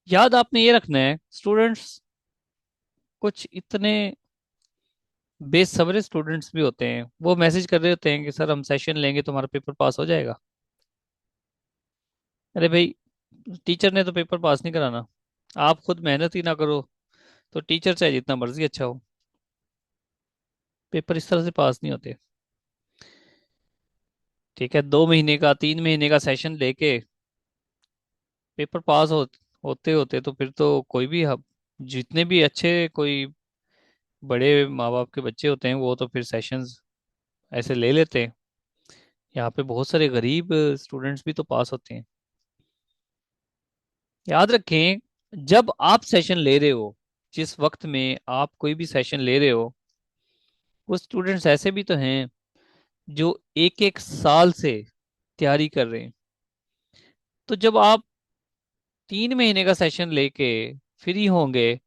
याद आपने ये रखना है स्टूडेंट्स, कुछ इतने बेसब्रे स्टूडेंट्स भी होते हैं, वो मैसेज कर रहे होते हैं कि सर हम सेशन लेंगे तो हमारा पेपर पास हो जाएगा। अरे भाई, टीचर ने तो पेपर पास नहीं कराना। आप खुद मेहनत ही ना करो तो टीचर चाहे जितना मर्जी अच्छा हो, पेपर इस तरह से पास नहीं होते। ठीक है, 2 महीने का 3 महीने का सेशन लेके पेपर पास होते होते तो फिर तो कोई भी जितने भी अच्छे कोई बड़े माँ बाप के बच्चे होते हैं वो तो फिर सेशंस ऐसे ले लेते हैं। यहाँ पे बहुत सारे गरीब स्टूडेंट्स भी तो पास होते हैं। याद रखें, जब आप सेशन ले रहे हो, जिस वक्त में आप कोई भी सेशन ले रहे हो, वो स्टूडेंट्स ऐसे भी तो हैं जो एक एक साल से तैयारी कर रहे हैं। तो जब आप 3 महीने का सेशन लेके फ्री होंगे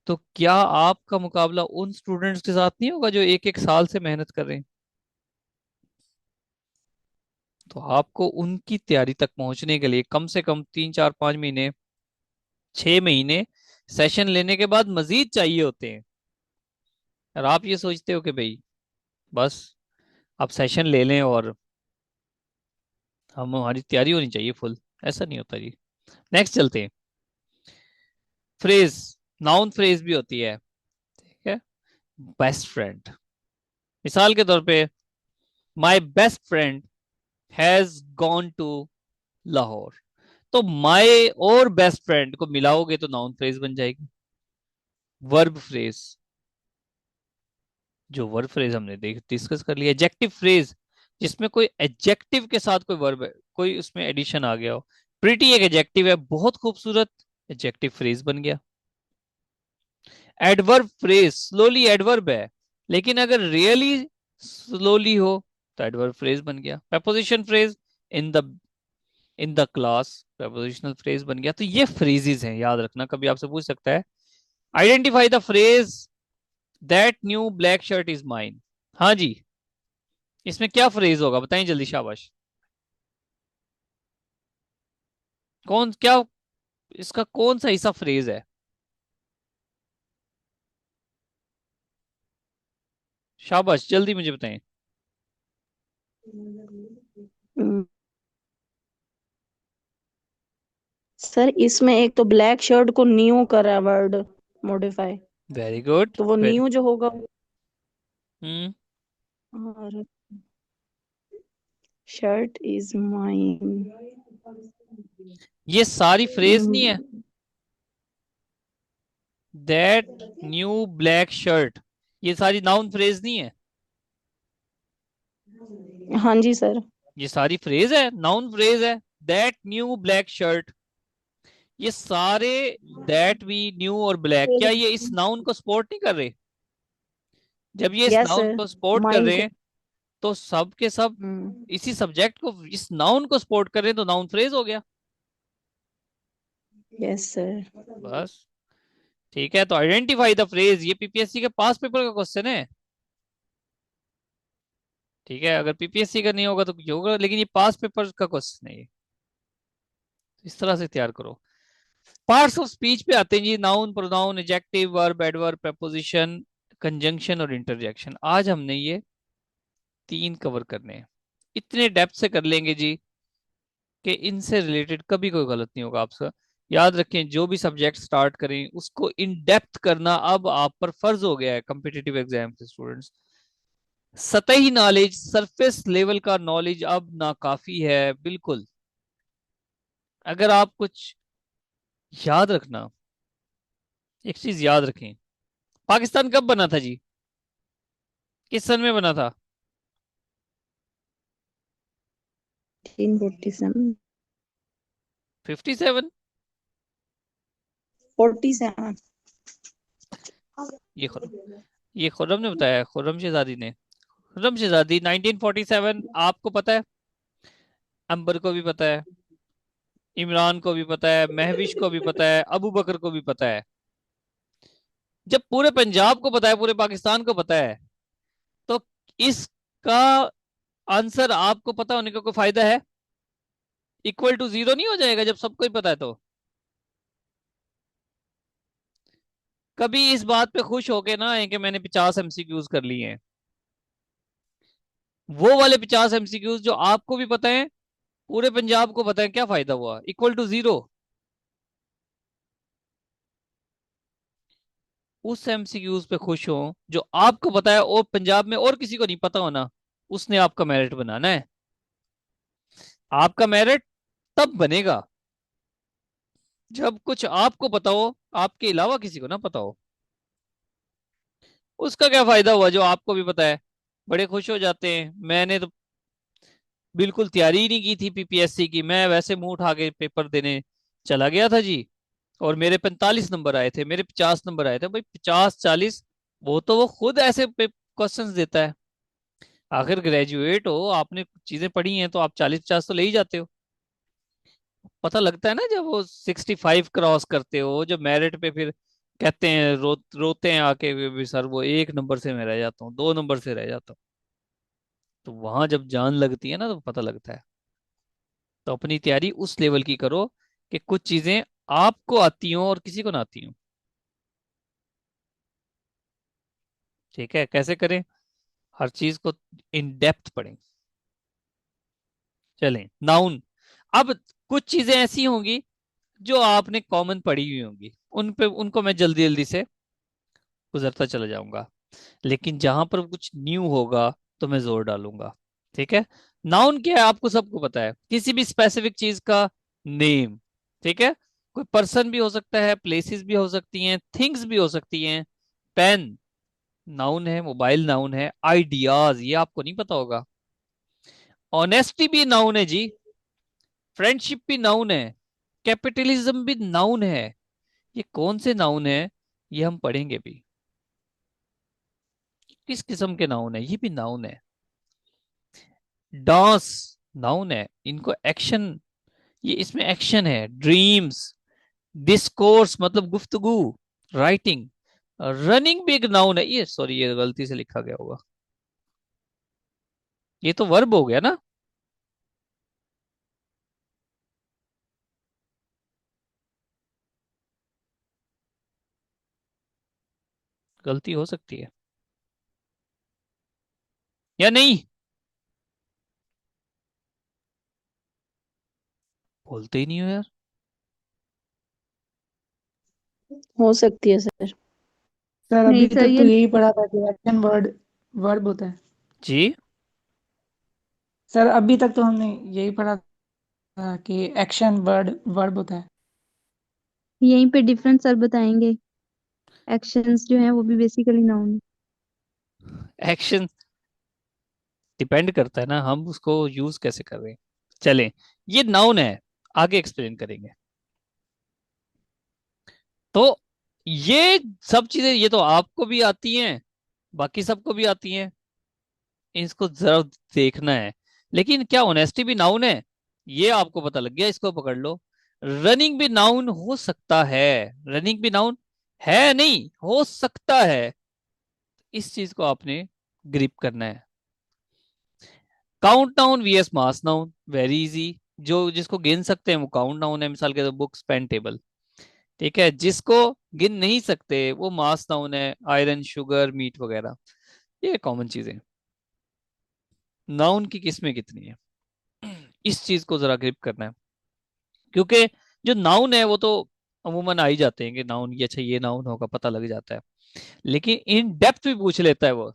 तो क्या आपका मुकाबला उन स्टूडेंट्स के साथ नहीं होगा जो एक एक साल से मेहनत कर रहे हैं? तो आपको उनकी तैयारी तक पहुंचने के लिए कम से कम 3 4 5 महीने, 6 महीने सेशन लेने के बाद मजीद चाहिए होते हैं। और आप ये सोचते हो कि भाई बस आप सेशन ले लें और हम हमारी तैयारी होनी चाहिए फुल, ऐसा नहीं होता जी। नेक्स्ट चलते हैं। फ्रेज, नाउन फ्रेज भी होती है। ठीक है, बेस्ट फ्रेंड, मिसाल के तौर पे my best friend has gone to Lahore. तो माई और बेस्ट फ्रेंड को मिलाओगे तो नाउन फ्रेज बन जाएगी। वर्ब फ्रेज, जो वर्ब फ्रेज हमने देख डिस्कस कर लिया। एडजेक्टिव फ्रेज, जिसमें कोई एडजेक्टिव के साथ कोई वर्ब है, कोई उसमें एडिशन आ गया हो। प्रिटी एक एडजेक्टिव है, बहुत खूबसूरत, एडजेक्टिव फ्रेज बन गया। एडवर्ब फ्रेज स्लोली एडवर्ब है, लेकिन अगर रियली स्लोली हो तो एडवर्ब फ्रेज बन गया। Preposition phrase, in the in the class, prepositional phrase बन गया। तो ये फ्रेजेस हैं, याद रखना, कभी आपसे पूछ सकता है identify the phrase that new black shirt is mine. हाँ जी, इसमें क्या फ्रेज होगा बताएं जल्दी, शाबाश। कौन क्या, इसका कौन सा हिस्सा फ्रेज है? शाबाश, जल्दी मुझे बताएं। हम्म, सर इसमें एक तो ब्लैक शर्ट को न्यू करा वर्ड मॉडिफाई, वेरी गुड, तो वो वेरी। न्यू जो होगा। हम्म। और शर्ट इज माइन। ये सारी फ्रेज नहीं है, दैट न्यू ब्लैक शर्ट, ये सारी नाउन फ्रेज नहीं है। हाँ जी सर। ये सारी फ्रेज है, नाउन फ्रेज है। दैट न्यू ब्लैक शर्ट, ये सारे दैट भी न्यू और ब्लैक, क्या ये इस नाउन को सपोर्ट नहीं कर रहे? जब ये इस यस नाउन सर। को सपोर्ट कर माइन रहे को। हैं तो सब के सब हम्म। इसी सब्जेक्ट को, इस नाउन को सपोर्ट कर रहे हैं, तो नाउन फ्रेज हो गया। Yes sir. बस, ठीक है। तो आइडेंटिफाई द फ्रेज, ये पीपीएससी के पास पेपर का क्वेश्चन है। ठीक है, अगर पीपीएससी का नहीं होगा तो कुछ होगा, लेकिन ये पास पेपर का क्वेश्चन है ये। इस तरह से तैयार करो। पार्ट्स ऑफ स्पीच पे आते हैं जी, noun, pronoun, adjective, verb, adverb, preposition, conjunction और इंटरजेक्शन। आज हमने ये 3 कवर करने हैं, इतने डेप्थ से कर लेंगे जी कि इनसे रिलेटेड कभी कोई गलत नहीं होगा आपसे। याद रखें, जो भी सब्जेक्ट स्टार्ट करें उसको इन डेप्थ करना अब आप पर फर्ज हो गया है कम्पिटिटिव एग्जाम के स्टूडेंट्स। सतही नॉलेज, सरफेस लेवल का नॉलेज अब ना काफी है बिल्कुल। अगर आप कुछ याद रखना, एक चीज याद रखें, पाकिस्तान कब बना था जी? किस सन में बना था? 1847। 57? 47। ये खुरम, ये खुर्रम ने बताया, खुर्रम शहजादी ने। खुर्रम शहजादी 1947, आपको पता है, अंबर को भी पता है, इमरान को भी पता है, महविश को भी पता है, अबू बकर को भी पता है। जब पूरे पंजाब को पता है, पूरे पाकिस्तान को पता है, तो इसका आंसर आपको पता होने का कोई फायदा है? इक्वल टू जीरो नहीं हो जाएगा जब सबको ही पता है तो? कभी इस बात पे खुश होके ना आए कि मैंने 50 MCQs कर लिए हैं। वो वाले 50 MCQs जो आपको भी पता है, पूरे पंजाब को पता है, क्या फायदा हुआ, इक्वल टू जीरो। उस MCQs पे खुश हो जो आपको पता है और पंजाब में और किसी को नहीं पता होना, उसने आपका मेरिट बनाना है। आपका मेरिट तब बनेगा जब कुछ आपको पता हो, आपके अलावा किसी को ना पता हो। उसका क्या फायदा हुआ जो आपको भी पता है। बड़े खुश हो जाते हैं, मैंने तो बिल्कुल तैयारी ही नहीं की थी PPSC की, मैं वैसे मुंह उठा के पेपर देने चला गया था जी, और मेरे 45 नंबर आए थे, मेरे 50 नंबर आए थे। भाई 50 40, वो खुद ऐसे क्वेश्चंस देता है। आखिर ग्रेजुएट हो, आपने कुछ चीजें पढ़ी हैं, तो आप 40 50 तो ले ही जाते हो। पता लगता है ना जब वो 65 क्रॉस करते हो, जब मेरिट पे फिर कहते हैं, रोते हैं आके भी सर वो 1 नंबर से मैं रह जाता हूँ, 2 नंबर से रह जाता हूँ। तो वहां जब जान लगती है ना, तो पता लगता है। तो अपनी तैयारी उस लेवल की करो कि कुछ चीजें आपको आती हो और किसी को ना आती हो। ठीक है, कैसे करें? हर चीज को इन डेप्थ पढ़ें। चलें, नाउन। अब कुछ चीजें ऐसी होंगी जो आपने कॉमन पढ़ी हुई होंगी, उन पे उनको मैं जल्दी जल्दी से गुजरता चला जाऊंगा, लेकिन जहां पर कुछ न्यू होगा तो मैं जोर डालूंगा। ठीक है। नाउन क्या है, आपको सबको पता है, किसी भी स्पेसिफिक चीज का नेम। ठीक है। कोई पर्सन भी हो सकता है, प्लेसेस भी हो सकती हैं, थिंग्स भी हो सकती हैं। पेन नाउन है, मोबाइल नाउन है, आइडियाज ये आपको नहीं पता होगा। ऑनेस्टी भी नाउन है जी, फ्रेंडशिप भी नाउन है, कैपिटलिज्म भी नाउन है। ये कौन से नाउन है, ये हम पढ़ेंगे भी। किस किस्म के नाउन है, ये भी नाउन है। डांस नाउन है, इनको एक्शन, ये इसमें एक्शन है। ड्रीम्स, डिस्कोर्स मतलब गुफ्तगू, राइटिंग। रनिंग भी एक नाउन है, ये सॉरी ये गलती से लिखा गया होगा, ये तो वर्ब हो गया ना। गलती हो सकती है या नहीं, बोलते ही नहीं हो यार। हो सकती है सर। सर नहीं अभी सर, तक तो ये यही पढ़ा था कि एक्शन वर्ड वर्ब होता है। जी, सर अभी तक तो हमने यही पढ़ा था कि एक्शन वर्ड वर्ब होता है। यहीं पे डिफरेंस सर बताएंगे। एक्शंस जो हैं वो भी बेसिकली नाउन है। एक्शन डिपेंड करता है ना हम उसको यूज कैसे कर रहे हैं। चलें, ये नाउन है, आगे एक्सप्लेन करेंगे। तो ये सब चीजें ये तो आपको भी आती हैं, बाकी सबको भी आती हैं, इसको जरा देखना है। लेकिन क्या ऑनेस्टी भी नाउन है, ये आपको पता लग गया, इसको पकड़ लो। रनिंग भी नाउन हो सकता है, रनिंग भी नाउन है नहीं, हो सकता है। इस चीज को आपने ग्रिप करना है। काउंट नाउन वीएस मास नाउन, वेरी इजी। जो जिसको गिन सकते हैं वो काउंट नाउन है, मिसाल के तो बुक्स पेन टेबल। ठीक है, जिसको गिन नहीं सकते वो मास नाउन है, आयरन शुगर मीट वगैरह, ये कॉमन चीजें। नाउन की किस्में कितनी है, इस चीज को जरा ग्रिप करना है। क्योंकि जो नाउन है वो तो अमूमन आ ही जाते हैं कि नाउन ये, अच्छा ये नाउन होगा, पता लग जाता है। लेकिन इन डेप्थ भी पूछ लेता है वो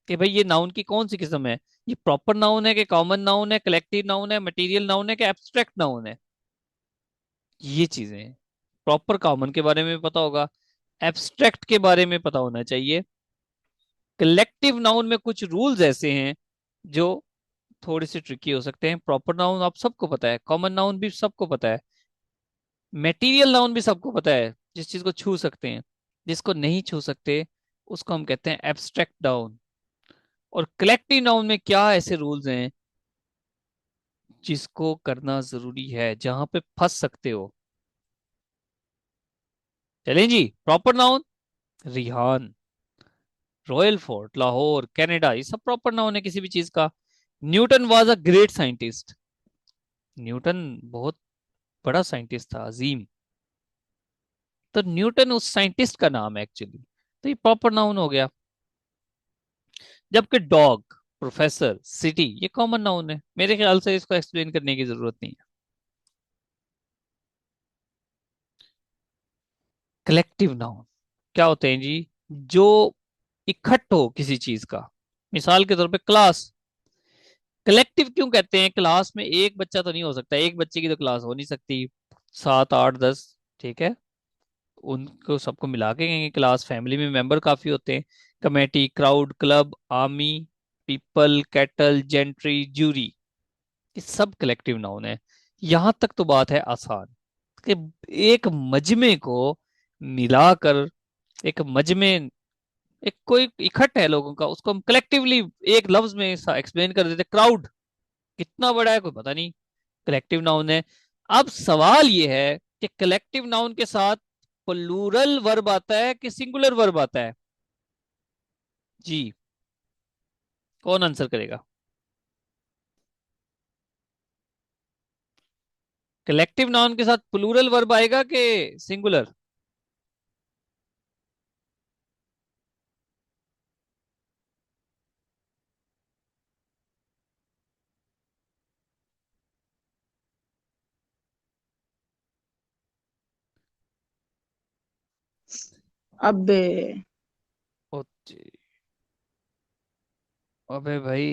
कि भाई ये नाउन की कौन सी किस्म है, ये प्रॉपर नाउन है कि कॉमन नाउन है, कलेक्टिव नाउन है, मटेरियल नाउन है कि एब्स्ट्रैक्ट नाउन है। ये चीजें प्रॉपर कॉमन के बारे में पता होगा, एब्स्ट्रैक्ट के बारे में पता होना चाहिए। कलेक्टिव नाउन में कुछ रूल्स ऐसे हैं जो थोड़े से ट्रिकी हो सकते हैं। प्रॉपर नाउन आप सबको पता है, कॉमन नाउन भी सबको पता है, मेटीरियल नाउन भी सबको पता है, जिस चीज को छू सकते हैं। जिसको नहीं छू सकते उसको हम कहते हैं एब्स्ट्रैक्ट नाउन। और कलेक्टिव नाउन में क्या ऐसे रूल्स हैं जिसको करना जरूरी है, जहां पे फंस सकते हो। चलें जी, proper noun, Rihan, royal fort, Lahore, Canada, ये सब प्रॉपर नाउन है किसी भी चीज का। Newton was a great scientist, Newton बहुत बड़ा साइंटिस्ट था, अजीम। तो न्यूटन उस साइंटिस्ट का नाम है एक्चुअली, तो ये प्रॉपर नाउन हो गया। जबकि डॉग, प्रोफेसर, सिटी ये कॉमन नाउन है, मेरे ख्याल से इसको एक्सप्लेन करने की जरूरत नहीं है। कलेक्टिव नाउन क्या होते हैं जी? जो इकट्ठ हो किसी चीज का, मिसाल के तौर पे क्लास। कलेक्टिव क्यों कहते हैं? क्लास में एक बच्चा तो नहीं हो सकता, एक बच्चे की तो क्लास हो नहीं सकती, 7 8 10, ठीक है, उनको सबको मिला के कहेंगे क्लास। फैमिली में मेंबर काफी होते हैं। Committee, crowd, club, army, people, cattle, gentry, jury, ये सब कलेक्टिव नाउन है। यहां तक तो बात है आसान कि एक मजमे को मिलाकर, एक मजमे, एक कोई इकट्ठ है लोगों का, उसको हम कलेक्टिवली एक लफ्ज में एक्सप्लेन कर देते। क्राउड कितना बड़ा है कोई पता नहीं, कलेक्टिव नाउन है। अब सवाल ये है कि कलेक्टिव नाउन के साथ प्लूरल वर्ब आता है कि सिंगुलर वर्ब आता है? जी, कौन आंसर करेगा? कलेक्टिव नाउन के साथ प्लूरल वर्ब आएगा कि सिंगुलर? अबे ओ जी, अबे भाई,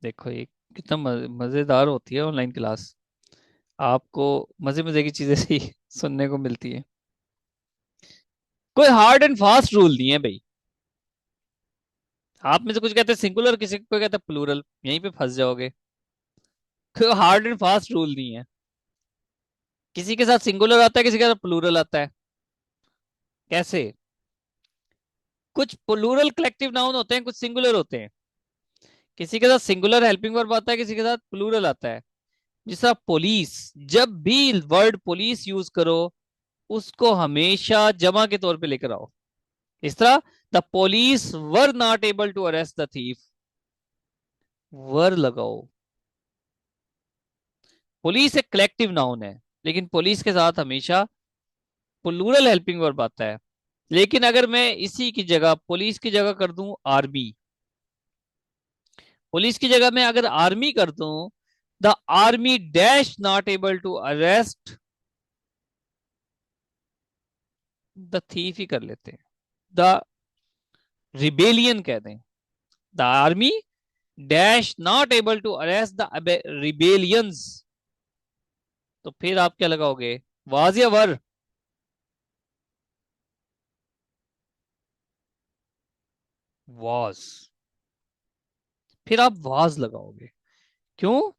देखो ये कितना मजेदार होती है ऑनलाइन क्लास, आपको मजे मजे की चीजें सी सुनने को मिलती है। कोई हार्ड एंड फास्ट रूल नहीं है भाई। आप में से कुछ कहते हैं सिंगुलर, किसी को कहता है प्लूरल, यहीं पे फंस जाओगे। कोई हार्ड एंड फास्ट रूल नहीं है। किसी के साथ सिंगुलर आता है, किसी के साथ प्लूरल आता है। कैसे? कुछ प्लूरल कलेक्टिव नाउन होते हैं, कुछ सिंगुलर होते हैं। किसी के साथ सिंगुलर हेल्पिंग वर्ब आता है, किसी के साथ प्लूरल आता है। जिस तरह पुलिस, जब भी वर्ड पुलिस यूज करो उसको हमेशा जमा के तौर पे लेकर आओ। इस तरह the police were not able to arrest the thief, were लगाओ। पुलिस एक कलेक्टिव नाउन है, लेकिन पुलिस के साथ हमेशा प्लूरल हेल्पिंग वर्ब आता है। लेकिन अगर मैं इसी की जगह, पुलिस की जगह कर दूं आर्मी, पुलिस की जगह में अगर आर्मी कर दूं, the army dash not able to arrest the thief ही कर लेते हैं, द रिबेलियन कह दें, the army dash not able to arrest the rebellions. तो फिर आप क्या लगाओगे, वाज या वर? वाज। फिर आप वाज लगाओगे। क्यों?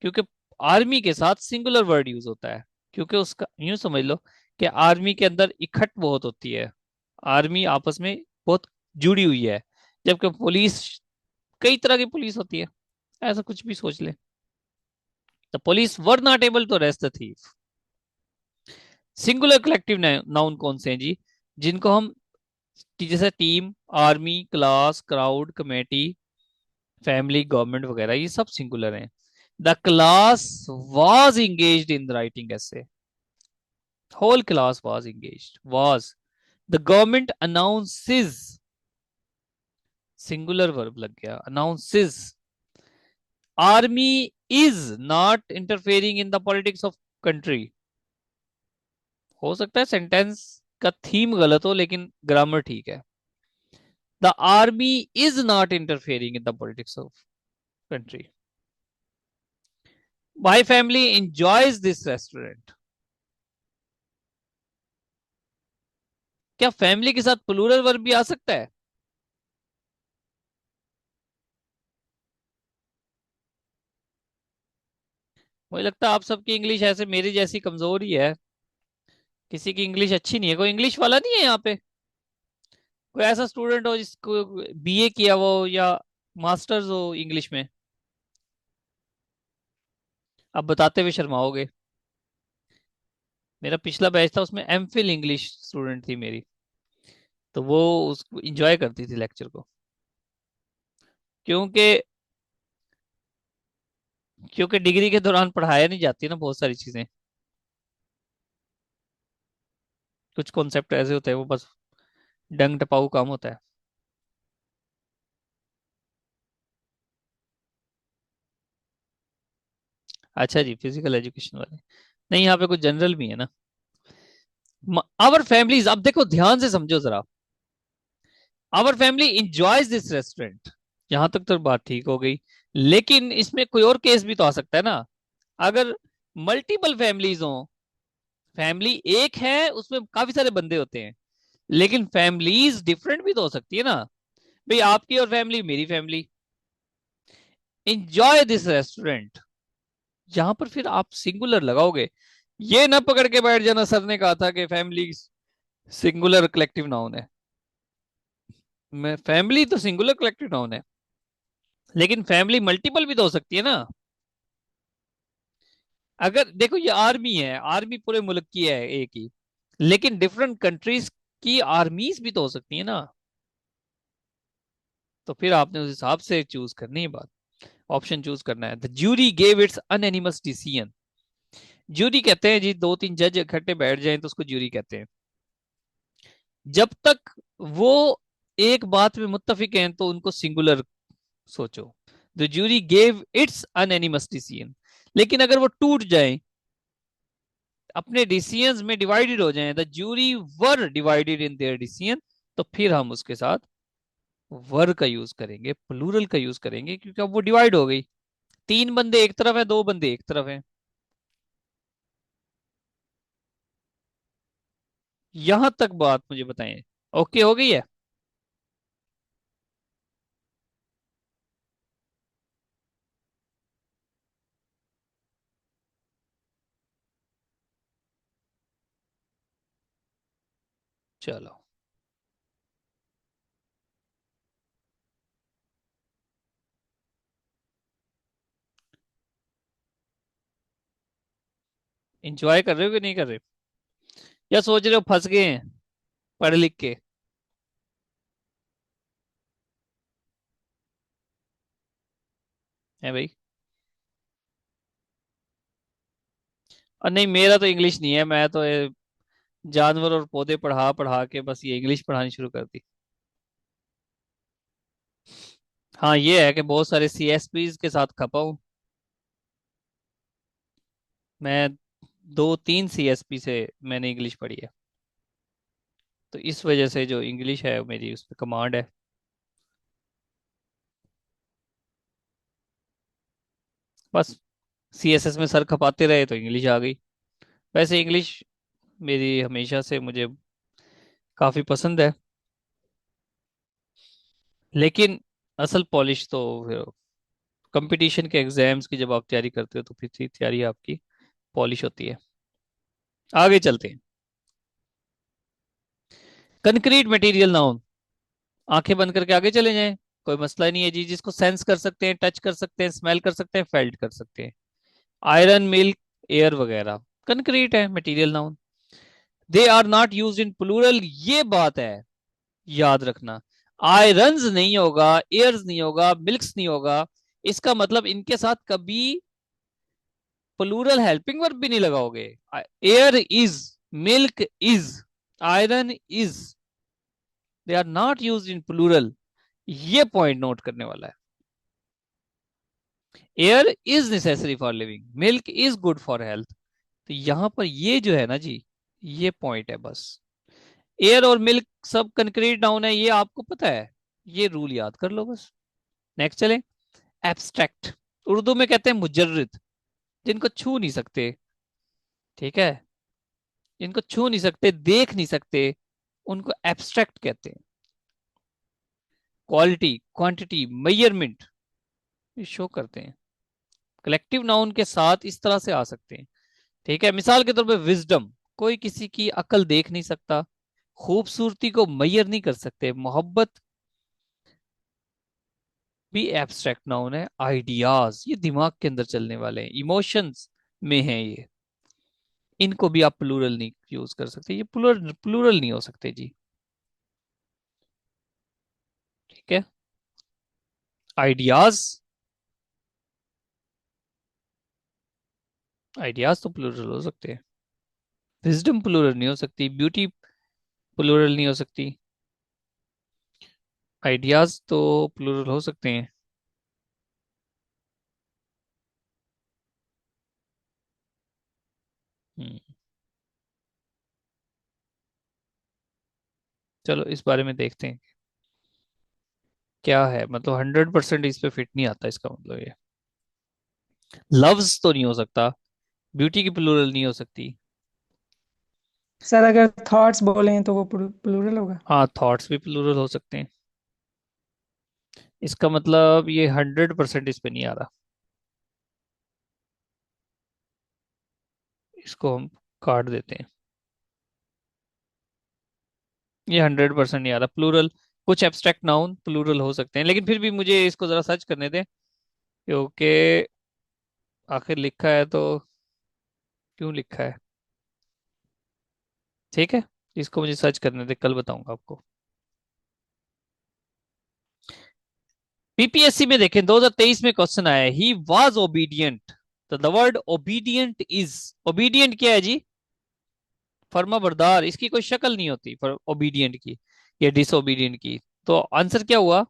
क्योंकि आर्मी के साथ सिंगुलर वर्ड यूज होता है, क्योंकि उसका यूं समझ लो कि आर्मी के अंदर इकट्ठ बहुत होती है, आर्मी आपस में बहुत जुड़ी हुई है। जबकि पुलिस, कई तरह की पुलिस होती है, ऐसा कुछ भी सोच ले। The police were not able to arrest the thief. Singular collective noun कौन से हैं जी? जिनको हम जैसे team, army, class, crowd, committee, family, government वगैरह, ये सब सिंगुलर हैं। The class was engaged in writing ऐसे, whole class was engaged, was। The government announces, singular verb लग गया, announces. Army is not interfering in the politics of country. हो सकता है सेंटेंस का थीम गलत हो लेकिन ग्रामर ठीक है। The army is not interfering in the politics of country. My family enjoys this restaurant. क्या फैमिली के साथ प्लूरल वर्ब भी आ सकता है? मुझे लगता है आप सबकी इंग्लिश ऐसे मेरी जैसी कमजोर ही है, किसी की इंग्लिश अच्छी नहीं है। कोई इंग्लिश वाला नहीं है यहाँ पे? कोई ऐसा स्टूडेंट हो जिसको बीए किया हो या मास्टर्स हो इंग्लिश में? अब बताते हुए शर्माओगे। मेरा पिछला बैच था, उसमें एमफिल इंग्लिश स्टूडेंट थी मेरी, तो वो उसको इंजॉय करती थी लेक्चर को, क्योंकि क्योंकि डिग्री के दौरान पढ़ाया नहीं जाती ना बहुत सारी चीजें, कुछ कॉन्सेप्ट ऐसे होते हैं वो बस डंग टपाऊ काम होता है। अच्छा जी, फिजिकल एजुकेशन वाले नहीं, यहाँ पे कुछ जनरल भी है ना। आवर फैमिलीज, अब देखो ध्यान से समझो जरा, our family enjoys this restaurant, यहां तक तो बात ठीक हो गई। लेकिन इसमें कोई और केस भी तो आ सकता है ना, अगर मल्टीपल फैमिलीज हो, फैमिली एक है उसमें काफी सारे बंदे होते हैं, लेकिन फैमिलीज डिफरेंट भी तो हो सकती है ना, भाई आपकी और फैमिली मेरी फैमिली, इंजॉय दिस रेस्टोरेंट, यहां पर फिर आप सिंगुलर लगाओगे। ये ना पकड़ के बैठ जाना सर ने कहा था कि फैमिली सिंगुलर कलेक्टिव नाउन है, मैं फैमिली तो सिंगुलर कलेक्टिव नाउन है, लेकिन फैमिली मल्टीपल भी तो हो सकती है ना। अगर देखो ये आर्मी है, आर्मी पूरे मुल्क की है एक ही, लेकिन डिफरेंट कंट्रीज की आर्मीज भी तो हो सकती है ना, तो फिर आपने उस हिसाब से चूज करनी है बात, ऑप्शन चूज करना है। The jury gave its unanimous decision, jury कहते हैं जी, दो तीन जज इकट्ठे बैठ जाएं तो उसको ज्यूरी कहते हैं, जब तक वो एक बात में मुत्तफिक हैं तो उनको सिंगुलर सोचो। The jury gave its unanimous decision, लेकिन अगर वो टूट जाए, अपने डिसीजंस में डिवाइडेड हो जाएं, the jury were divided in their decision, तो फिर हम उसके साथ वर का यूज करेंगे, प्लूरल का यूज करेंगे, क्योंकि अब वो डिवाइड हो गई, तीन बंदे एक तरफ है, दो बंदे एक तरफ है। यहां तक बात मुझे बताएं, ओके हो गई है? चलो, इंजॉय कर रहे हो कि नहीं कर रहे, या सोच रहे हो फंस गए हैं पढ़ लिख के? है भाई? और नहीं, मेरा तो इंग्लिश नहीं है, मैं तो ये जानवर और पौधे पढ़ा पढ़ा के बस ये इंग्लिश पढ़ानी शुरू कर दी। हाँ ये है कि बहुत सारे सीएसपीज के साथ खपा हूँ मैं, दो तीन सीएसपी से मैंने इंग्लिश पढ़ी है, तो इस वजह से जो इंग्लिश है मेरी उस पर कमांड है। बस सीएसएस में सर खपाते रहे तो इंग्लिश आ गई। वैसे इंग्लिश मेरी हमेशा से मुझे काफी पसंद है, लेकिन असल पॉलिश तो कंपटीशन के एग्जाम्स की जब आप तैयारी करते हो तो फिर तैयारी आपकी पॉलिश होती है। आगे चलते हैं, कंक्रीट मटेरियल नाउन, आंखें बंद करके आगे चले जाएं, कोई मसला नहीं है जी, जिसको सेंस कर सकते हैं, टच कर सकते हैं, स्मेल कर सकते हैं, फेल्ट कर सकते हैं, आयरन, मिल्क, एयर वगैरह कंक्रीट है material noun. They are not use in plural, ये बात है, याद रखना, आयरन्स नहीं होगा, एयर्स नहीं होगा, मिल्क्स नहीं होगा, इसका मतलब इनके साथ कभी प्लूरल हेल्पिंग वर्ब भी नहीं लगाओगे। Air is, milk is, iron is, they are not use in plural, ये पॉइंट नोट करने वाला है। Air is necessary for living, milk is good for health, तो यहां पर ये जो है ना जी, ये पॉइंट है बस। एयर और मिल्क सब कंक्रीट नाउन है, ये आपको पता है, ये रूल याद कर लो बस। नेक्स्ट चले, एब्स्ट्रैक्ट, उर्दू में कहते हैं मुजर्रिद, जिनको छू नहीं सकते, ठीक है, जिनको छू नहीं सकते, देख नहीं सकते, उनको एब्स्ट्रैक्ट कहते हैं। क्वालिटी, क्वांटिटी, मेजरमेंट, ये शो करते हैं, कलेक्टिव नाउन के साथ इस तरह से आ सकते हैं, ठीक है। मिसाल के तौर पे विजडम, कोई किसी की अकल देख नहीं सकता, खूबसूरती को मैयर नहीं कर सकते, मोहब्बत भी एब्स्ट्रैक्ट नाउन है। आइडियाज, ये दिमाग के अंदर चलने वाले हैं, इमोशंस में हैं ये, इनको भी आप प्लूरल नहीं यूज कर सकते, ये प्लूरल प्लूरल नहीं हो सकते जी, ठीक है। आइडियाज आइडियाज तो प्लूरल हो सकते हैं, विजडम प्लूरल नहीं हो सकती, ब्यूटी प्लूरल नहीं हो सकती, आइडियाज तो प्लूरल हो सकते हैं। हम्म, चलो इस बारे में देखते हैं क्या है, मतलब 100% इस पे फिट नहीं आता इसका मतलब ये। लव्स तो नहीं हो सकता, ब्यूटी की प्लूरल नहीं हो सकती। सर अगर थॉट्स बोले तो वो प्लूरल होगा। हाँ थॉट्स भी प्लूरल हो सकते हैं, इसका मतलब ये 100% इस पे नहीं आ रहा, इसको हम काट देते हैं। ये 100% नहीं आ रहा प्लूरल। कुछ एब्स्ट्रैक्ट नाउन प्लूरल हो सकते हैं, लेकिन फिर भी मुझे इसको जरा सर्च करने दें, क्योंकि आखिर लिखा है तो क्यों लिखा है। ठीक है, इसको मुझे सर्च करने दे, कल बताऊंगा आपको। पीपीएससी में देखें 2023 में क्वेश्चन आया है, ही वाज ओबीडियंट, तो the word obedient is, obedient क्या है जी, फर्मा बरदार, इसकी कोई शक्ल नहीं होती फॉर ओबीडियंट की या डिसोबीडियंट की, तो आंसर क्या हुआ।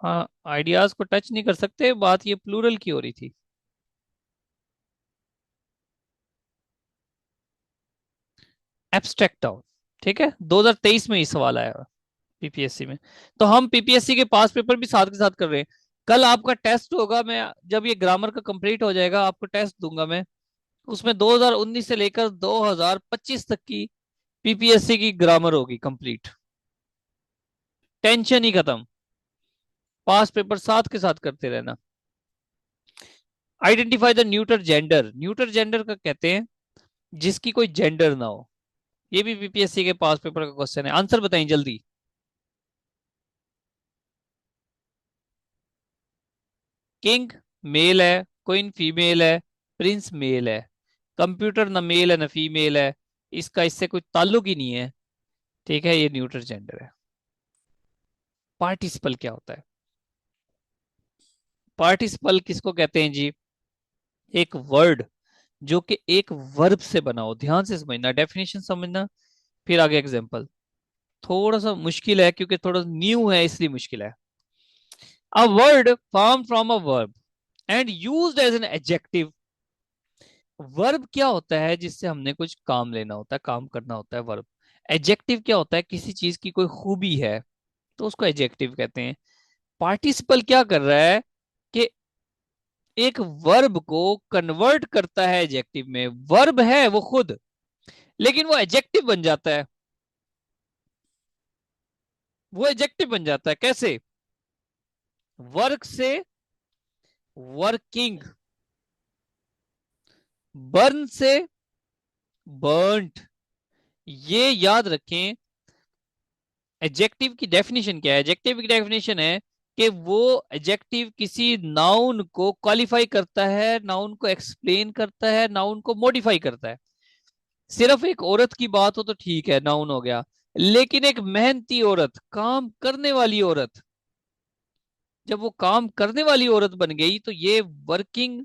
हाँ आइडियाज को टच नहीं कर सकते, बात ये प्लूरल की हो रही थी। एब्स्ट्रैक्ट डाउन, ठीक है, 2023 में ही सवाल आया पीपीएससी में। तो हम पीपीएससी के पास पेपर भी साथ के साथ कर रहे हैं। कल आपका टेस्ट होगा, मैं जब ये ग्रामर का कंप्लीट हो जाएगा आपको टेस्ट दूंगा मैं, उसमें 2019 से लेकर 2025 तक की पीपीएससी की ग्रामर होगी कंप्लीट, टेंशन ही खत्म, पास पेपर साथ के साथ करते रहना। Identify the neuter gender, neuter gender का कहते हैं जिसकी कोई जेंडर ना हो, ये भी पीपीएससी के पास पेपर का क्वेश्चन है, आंसर बताएं जल्दी। किंग मेल है, क्वीन फीमेल है, प्रिंस मेल है, कंप्यूटर न मेल है न फीमेल है, इसका इससे कोई ताल्लुक ही नहीं है। ठीक है, ये न्यूटर जेंडर है। पार्टिसिपल क्या होता है, पार्टिसिपल किसको कहते हैं जी, एक वर्ड जो कि एक वर्ब से बना हो, ध्यान से समझना, डेफिनेशन समझना, फिर आगे एग्जांपल। थोड़ा सा मुश्किल है क्योंकि थोड़ा न्यू है इसलिए मुश्किल है। A word form from a verb and used as an adjective, verb क्या होता है जिससे हमने कुछ काम लेना होता है, काम करना होता है वर्ब। एडजेक्टिव क्या होता है, किसी चीज की कोई खूबी है तो उसको एडजेक्टिव कहते हैं। पार्टिसिपल क्या कर रहा है कि एक वर्ब को कन्वर्ट करता है एडजेक्टिव में, वर्ब है वो खुद, लेकिन वो एडजेक्टिव बन जाता है, वो एडजेक्टिव बन जाता है कैसे, वर्क से वर्किंग, बर्न से बर्नट। ये याद रखें, एडजेक्टिव की डेफिनेशन क्या है, एडजेक्टिव की डेफिनेशन है कि वो एडजेक्टिव किसी नाउन को क्वालिफाई करता है, नाउन को एक्सप्लेन करता है, नाउन को मॉडिफाई करता है। सिर्फ एक औरत की बात हो तो ठीक है, नाउन हो गया, लेकिन एक मेहनती औरत, काम करने वाली औरत, जब वो काम करने वाली औरत बन गई तो ये वर्किंग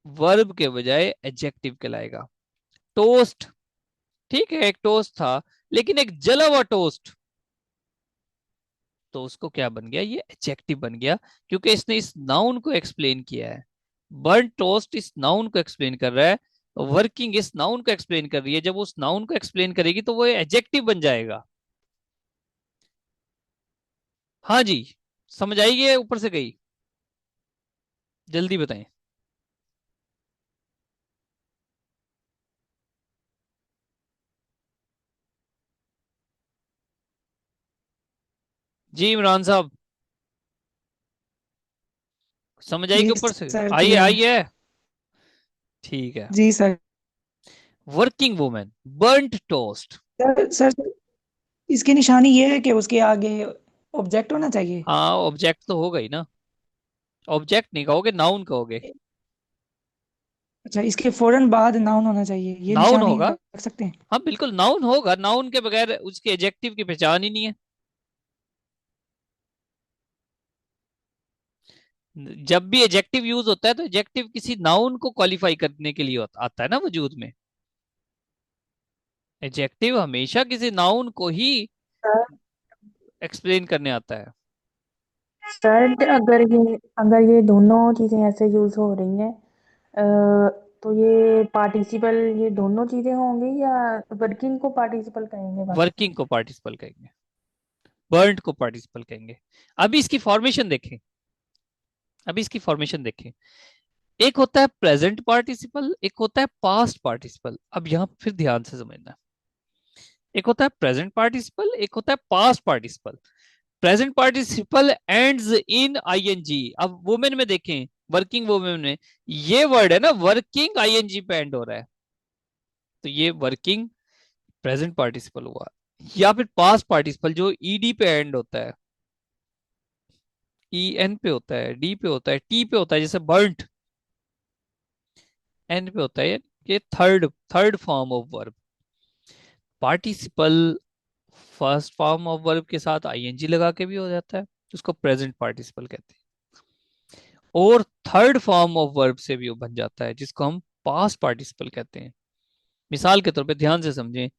वर्ब के बजाय एडजेक्टिव कहलाएगा। टोस्ट, ठीक है एक टोस्ट था, लेकिन एक जला हुआ टोस्ट, तो उसको क्या बन गया, ये एडजेक्टिव बन गया, क्योंकि इसने इस नाउन को एक्सप्लेन किया है। बर्न टोस्ट इस नाउन को एक्सप्लेन कर रहा है, वर्किंग इस नाउन को एक्सप्लेन कर रही है, जब उस नाउन को एक्सप्लेन करेगी तो वो एडजेक्टिव बन जाएगा। हाँ जी, समझ आई है ऊपर से गई, जल्दी बताएं। जी इमरान साहब, समझ आई जी कि ऊपर से सर आई है, क्लियर आई है। है, ठीक है। जी sir. Working women, burnt toast. Sir इसकी निशानी ये है कि उसके आगे ऑब्जेक्ट होना चाहिए। हाँ ऑब्जेक्ट तो होगा ही ना, ऑब्जेक्ट नहीं कहोगे नाउन कहोगे। अच्छा, इसके फौरन बाद नाउन होना चाहिए, ये नाउन निशानी होगा। रख सकते हैं? हाँ बिल्कुल नाउन होगा, नाउन के बगैर उसके एडजेक्टिव की पहचान ही नहीं है। जब भी एडजेक्टिव यूज होता है तो एडजेक्टिव किसी नाउन को क्वालिफाई करने के लिए आता है ना वजूद में। एडजेक्टिव हमेशा किसी नाउन को ही एक्सप्लेन करने आता है। सर अगर ये दोनों चीजें ऐसे यूज हो रही हैं, तो ये पार्टिसिपल, ये दोनों चीजें होंगी या वर्किंग को पार्टिसिपल कहेंगे बस? वर्किंग को पार्टिसिपल कहेंगे, बर्न्ड को पार्टिसिपल कहेंगे। अभी इसकी फॉर्मेशन देखें, अभी इसकी फॉर्मेशन देखें। एक होता है प्रेजेंट पार्टिसिपल, एक होता है पास्ट पार्टिसिपल। अब यहां फिर ध्यान से समझना, एक होता है प्रेजेंट पार्टिसिपल, एक होता है past participle. Present participle ends in I N G. अब वुमेन में देखें, वर्किंग वुमेन में ये वर्ड है ना, वर्किंग आईएनजी पे एंड हो रहा है, तो ये वर्किंग प्रेजेंट पार्टिसिपल हुआ। या फिर पास्ट पार्टिसिपल जो ईडी पे एंड होता है, ई एन पे होता है, डी पे होता है, टी पे होता है, जैसे बर्ंट एन पे होता है। ये third third form of verb. Participle first form of verb के साथ आईएनजी लगा के भी हो जाता है, उसको प्रेजेंट पार्टिसिपल कहते हैं। और थर्ड फॉर्म ऑफ वर्ब से भी वो बन जाता है, जिसको हम पास्ट पार्टिसिपल कहते हैं। मिसाल के तौर पे ध्यान से समझें,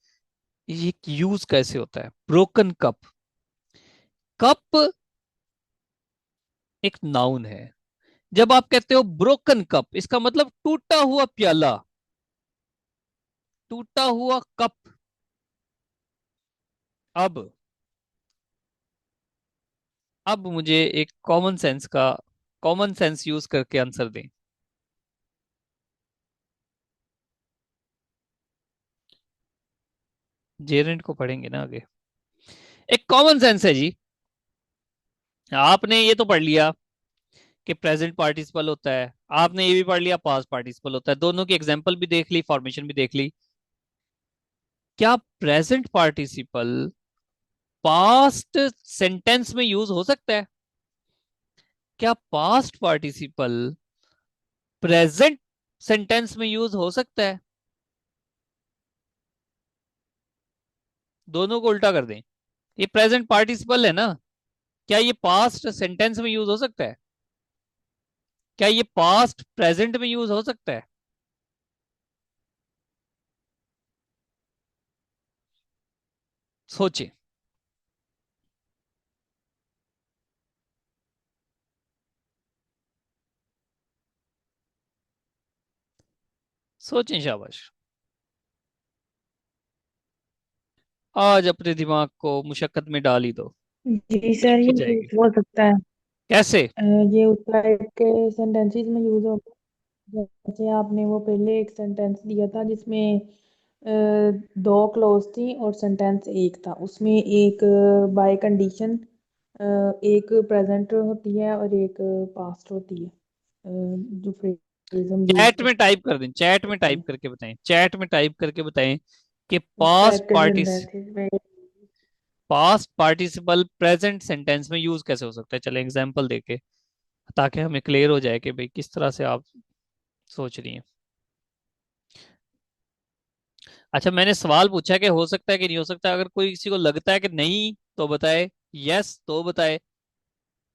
ये यूज कैसे होता है। ब्रोकन कप, कप एक नाउन है। जब आप कहते हो ब्रोकन कप, इसका मतलब टूटा हुआ प्याला, टूटा हुआ कप। अब मुझे एक कॉमन सेंस यूज करके आंसर दें। जेरेंट को पढ़ेंगे ना आगे। एक कॉमन सेंस है जी, आपने ये तो पढ़ लिया कि प्रेजेंट पार्टिसिपल होता है, आपने ये भी पढ़ लिया पास्ट पार्टिसिपल होता है, दोनों की एग्जांपल भी देख ली, फॉर्मेशन भी देख ली। क्या प्रेजेंट पार्टिसिपल पास्ट सेंटेंस में यूज हो सकता है? क्या पास्ट पार्टिसिपल प्रेजेंट सेंटेंस में यूज हो सकता है? दोनों को उल्टा कर दें, ये प्रेजेंट पार्टिसिपल है ना, क्या ये पास्ट सेंटेंस में यूज हो सकता है? क्या ये पास्ट प्रेजेंट में यूज हो सकता है? सोचें। सोचें, शाबाश। आज अपने दिमाग को मुशक्कत में डाल ही दो, जी नींद सर, खुल ये जाएगी। यूज हो सकता है। कैसे? ये उस टाइप के सेंटेंसेस में यूज होगा, जैसे आपने वो पहले एक सेंटेंस दिया था जिसमें दो क्लोज थी और सेंटेंस एक था, उसमें एक बाय कंडीशन, एक प्रेजेंट होती है और एक पास्ट होती है, जो फ्रेज हम यूज चैट में टाइप कर दें, चैट में करते टाइप हैं करके बताएं, चैट में टाइप करके बताएं कि पास्ट एक्टिव पार्टिस सेंटेंसेस में। पास्ट पार्टिसिपल प्रेजेंट सेंटेंस में यूज कैसे हो सकता है। चले एग्जांपल देके, ताकि हमें क्लियर हो जाए कि भाई किस तरह से आप सोच रही हैं। अच्छा, मैंने सवाल पूछा कि हो सकता है कि नहीं हो सकता। अगर कोई किसी को लगता है कि नहीं तो बताए, यस तो बताए,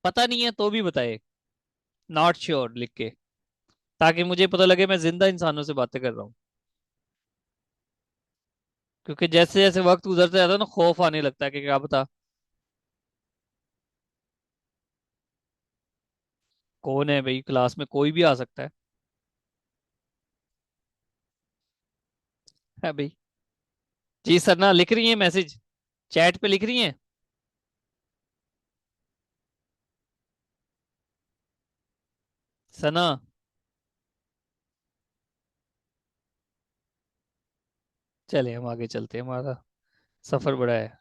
पता नहीं है तो भी बताए, नॉट श्योर लिख के, ताकि मुझे पता लगे मैं जिंदा इंसानों से बातें कर रहा हूँ। क्योंकि जैसे जैसे वक्त गुजरता जाता है ना, खौफ आने लगता है कि क्या पता कौन है भाई, क्लास में कोई भी आ सकता है भाई। जी सरना लिख रही है मैसेज, चैट पे लिख रही हैं। सना, चले हम आगे चलते हैं, हमारा सफर बड़ा है।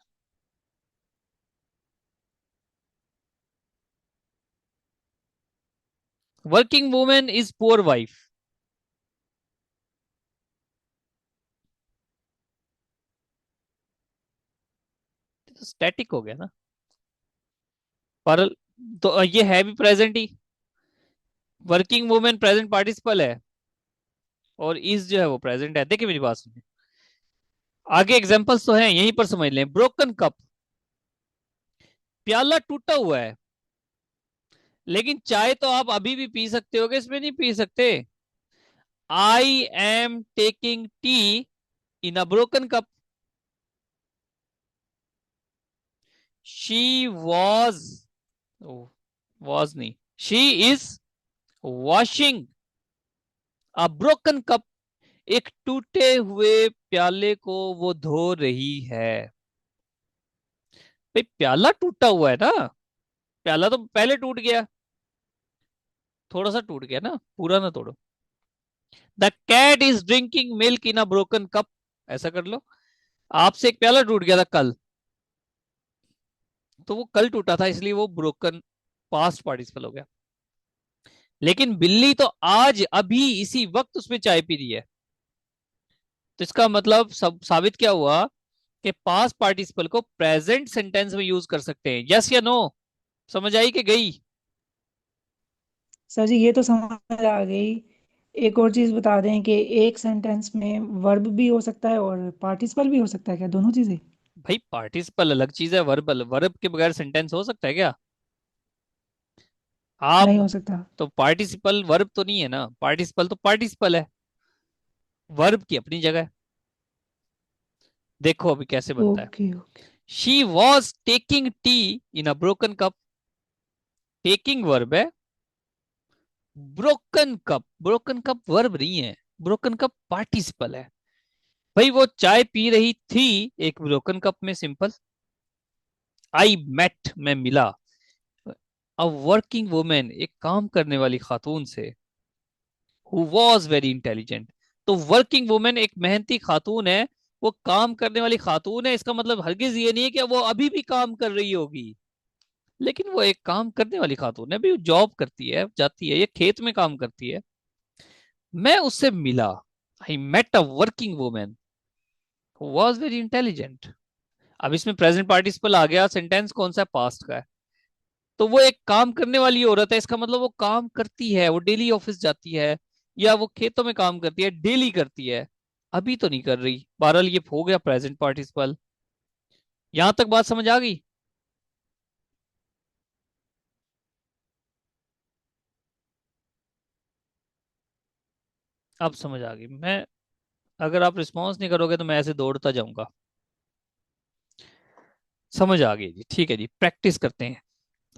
Working women is poor wife, तो स्टैटिक हो गया ना। पर तो ये है भी प्रेजेंट ही, वर्किंग वुमेन प्रेजेंट पार्टिसिपल है, और इज जो है वो प्रेजेंट है। देखिए मेरी बात सुनिए, आगे एग्जांपल्स तो हैं, यहीं पर समझ लें। ब्रोकन कप, प्याला टूटा हुआ है, लेकिन चाय तो आप अभी भी पी सकते होगे, इसमें नहीं पी सकते। I am taking tea in a broken cup. She was, was नहीं, she is washing a broken cup. एक टूटे हुए प्याले को वो धो रही है। भाई प्याला टूटा हुआ है ना, प्याला तो पहले टूट गया, थोड़ा सा टूट गया ना, पूरा ना तोड़ो। The cat is drinking milk in a broken cup. ऐसा कर लो, आपसे एक प्याला टूट गया था कल, तो वो कल टूटा था इसलिए वो ब्रोकन पास्ट पार्टिसिपल हो गया। लेकिन बिल्ली तो आज अभी इसी वक्त उसमें चाय पी रही है, तो इसका मतलब सब साबित क्या हुआ कि पास्ट पार्टिसिपल को प्रेजेंट सेंटेंस में यूज कर सकते हैं। यस या नो, समझ आई कि गई? सर जी ये तो समझ आ गई। एक और चीज बता दें कि एक सेंटेंस में वर्ब भी हो सकता है और पार्टिसिपल भी हो सकता है, क्या दोनों चीजें? भाई पार्टिसिपल अलग चीज है, वर्ब वर्ब के बगैर सेंटेंस हो सकता है क्या? आप नहीं हो सकता। तो पार्टिसिपल वर्ब तो नहीं है ना, पार्टिसिपल है, वर्ब की अपनी जगह है। देखो अभी कैसे बनता है। Okay okay. She was taking tea in a broken cup, taking verb है, ब्रोकन कप वर्ब नहीं है, ब्रोकन कप पार्टिसिपल है। भाई वो चाय पी रही थी एक ब्रोकन कप में, सिंपल। आई मेट, मैं मिला, अ वर्किंग वुमेन, एक काम करने वाली खातून से, हु वॉज वेरी इंटेलिजेंट। तो वर्किंग वुमेन एक मेहनती खातून है, वो काम करने वाली खातून है, इसका मतलब हरगिज ये नहीं है कि वो अभी भी काम कर रही होगी, लेकिन वो एक काम करने वाली खातून है, भी जॉब करती है, जाती है, ये खेत में काम करती है। मैं उससे मिला, I met a working women who was very intelligent. अब इसमें प्रेजेंट पार्टिसिपल आ गया, सेंटेंस कौन सा है, पास्ट का है। तो वो एक काम करने वाली औरत है, इसका मतलब वो काम करती है, वो डेली ऑफिस जाती है, या वो खेतों में काम करती है, डेली करती है, अभी तो नहीं कर रही। बहरहाल ये हो गया प्रेजेंट पार्टिसिपल। यहां तक बात समझ आ गई? अब समझ आ गई। मैं, अगर आप रिस्पॉन्स नहीं करोगे तो मैं ऐसे दौड़ता जाऊंगा। समझ आ गई जी, ठीक है जी, प्रैक्टिस करते हैं।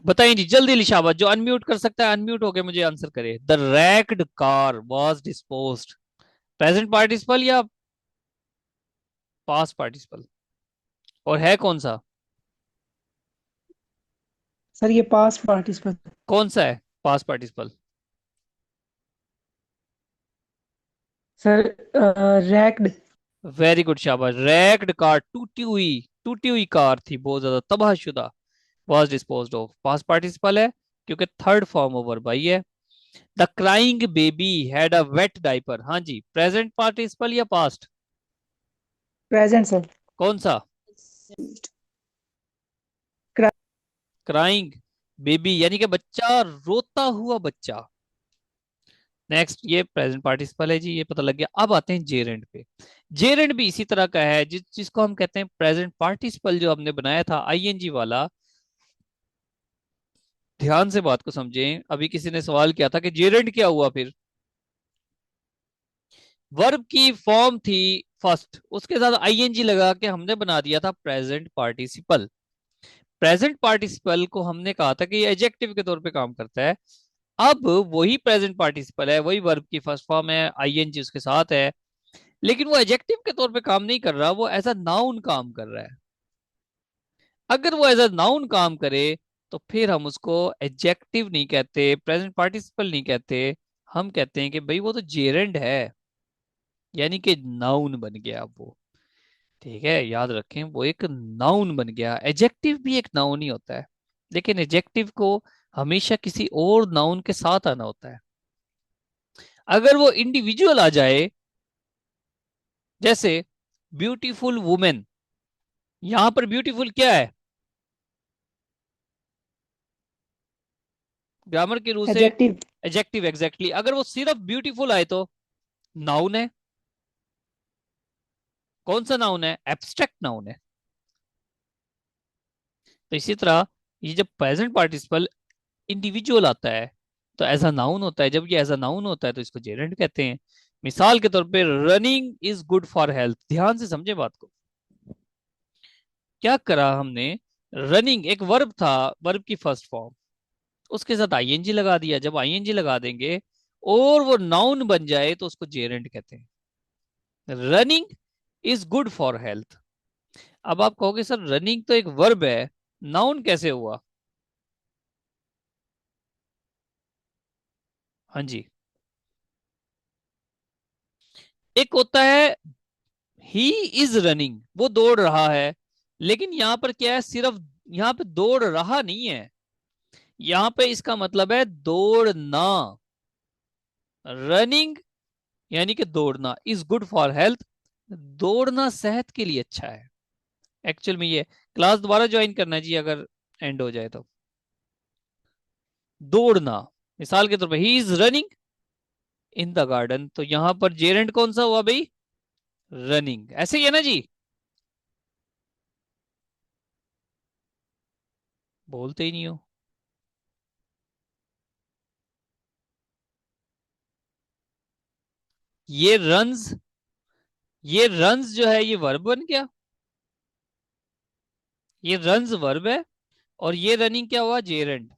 बताइए जी जल्दी, लिशाबा जो अनम्यूट कर सकता है अनम्यूट होके मुझे आंसर करे। The raked car was disposed, present participle या पास्ट पार्टिसिपल, और है कौन सा? सर ये पास पार्टिसिपल। कौन सा है past participle? Sir wrecked. Very good, शाबाश। रैक्ड कार, टूटी हुई कार थी, बहुत ज्यादा तबाहशुदा। Was disposed of, past participle है, क्योंकि थर्ड फॉर्म ओवर बाई है। The crying baby had a wet diaper, हाँ जी, प्रेजेंट पार्टिसिपल या पास्ट? Present sir. कौन सा? क्राइंग बेबी यानी कि बच्चा, रोता हुआ बच्चा। नेक्स्ट, ये प्रेजेंट पार्टिसिपल है जी, ये पता लग गया। अब आते हैं जेरेंड पे। जेरेंड भी इसी तरह का है, जिसको हम कहते हैं प्रेजेंट पार्टिसिपल, जो हमने बनाया था आईएनजी वाला। ध्यान से बात को समझें, अभी किसी ने सवाल किया था कि जेरेंड क्या हुआ फिर। वर्ब की फॉर्म थी फर्स्ट, उसके साथ आईएनजी लगा के हमने बना दिया था प्रेजेंट पार्टिसिपल। प्रेजेंट पार्टिसिपल को हमने कहा था कि ये एडजेक्टिव के तौर पे काम करता है। अब वही प्रेजेंट पार्टिसिपल है, वही वर्ब की फर्स्ट फॉर्म है, आईएनजी उसके साथ है, लेकिन वो एडजेक्टिव के तौर पे काम नहीं कर रहा, वो एज अ नाउन काम कर रहा है। अगर वो एज अ नाउन काम करे तो फिर हम उसको एडजेक्टिव नहीं कहते, प्रेजेंट पार्टिसिपल नहीं कहते, हम कहते हैं कि भाई वो तो जेरेंड है, यानी कि नाउन बन गया अब वो। ठीक है, याद रखें, वो एक नाउन बन गया। एडजेक्टिव भी एक नाउन ही होता है, लेकिन एडजेक्टिव को हमेशा किसी और नाउन के साथ आना होता है। अगर वो इंडिविजुअल आ जाए, जैसे ब्यूटीफुल वुमेन, यहां पर ब्यूटीफुल क्या है, ग्रामर के रूल से एडजेक्टिव। Adjective, exactly. अगर वो सिर्फ ब्यूटीफुल आए तो नाउन है। कौन सा नाउन है? एब्स्ट्रैक्ट नाउन है। तो इसी तरह ये जब प्रेजेंट पार्टिसिपल इंडिविजुअल आता है तो एज अ नाउन होता है। जब ये एज अ नाउन होता है तो इसको जेरेंड कहते हैं। मिसाल के तौर पे running is good for health. ध्यान से समझे बात को। क्या करा हमने? रनिंग एक वर्ब था, वर्ब की फर्स्ट फॉर्म, उसके साथ आईएनजी लगा दिया। जब आईएनजी लगा देंगे और वो नाउन बन जाए तो उसको जेरेंड कहते हैं। Running is good for health. अब आप कहोगे सर रनिंग तो एक वर्ब है, नाउन कैसे हुआ? हाँ जी। एक होता है ही इज रनिंग, वो दौड़ रहा है। लेकिन यहां पर क्या है? सिर्फ यहां पे दौड़ रहा नहीं है, यहां पे इसका मतलब है दौड़ना। रनिंग यानी कि दौड़ना, इज गुड फॉर हेल्थ, दौड़ना सेहत के लिए अच्छा है। एक्चुअल में ये क्लास दोबारा ज्वाइन करना है जी अगर एंड हो जाए तो। दौड़ना, मिसाल के तौर पर he is running in the garden, तो यहां पर जेरेंट कौन सा हुआ भाई? रनिंग। ऐसे ही है ना जी? बोलते ही नहीं हो। ये रन्स, ये रन्स जो है ये वर्ब बन गया। ये रन्स वर्ब है और ये रनिंग क्या हुआ? जेरेंट।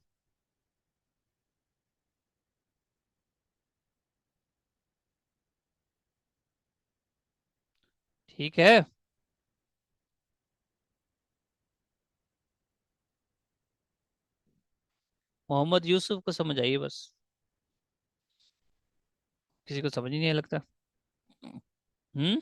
ठीक है। मोहम्मद यूसुफ को समझ आइए बस, किसी को समझ ही नहीं लगता। हम्म।